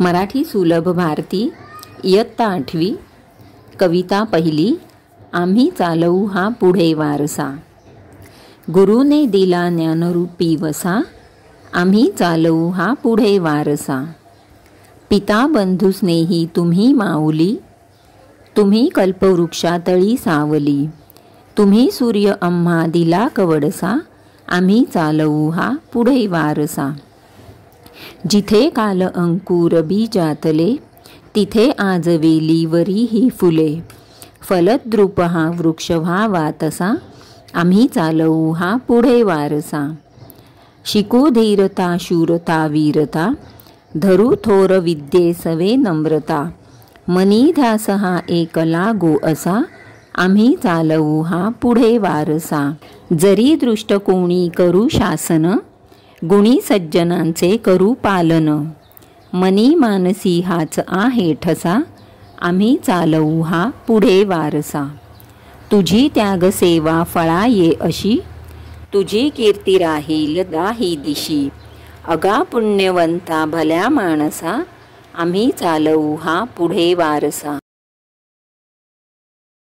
मराठी सुलभ भारती इयत्ता 8वी कविता पहिली। आम्ही चालवू हा पुढे वारसा। गुरुने दिला ज्ञानरूपी वसा, आम्ही चालवू हा पुढे वारसा। पिता बंधू स्नेही तुम्ही माऊली, तुम्ही कल्पवृक्षातळी सावली। तुम्ही सूर्य आम्हा दिला कवडसा, आम्ही चालवू हा पुढे वारसा। जिथे काल अंकुर बीजातले, तिथे आज वेलीवरी ही फुले। फलद्रूप हा वृक्ष व्हावा तसा, आम्ही चालवू हा पुढे वारसा। शिकू धीरता शूरता वीरता, धरू थोर विद्ये सवे नम्रता। मनी ध्यास हा एक लागो असा, आम्ही चालवू हा पुढे वारसा। जरी दृष्ट कोणी करू शासन, गुणी सज्जनांचे करू पालन। मनी मानसी हाच आहे ठसा, आम्ही चालवू हा पुढे वारसा। तुझी त्याग सेवा फळा ये अशी, तुझी कीर्ती राहील दाही दिशी। अगा पुण्यवंता भल्या माणसा, आम्ही चालवू हा पुढे वारसा।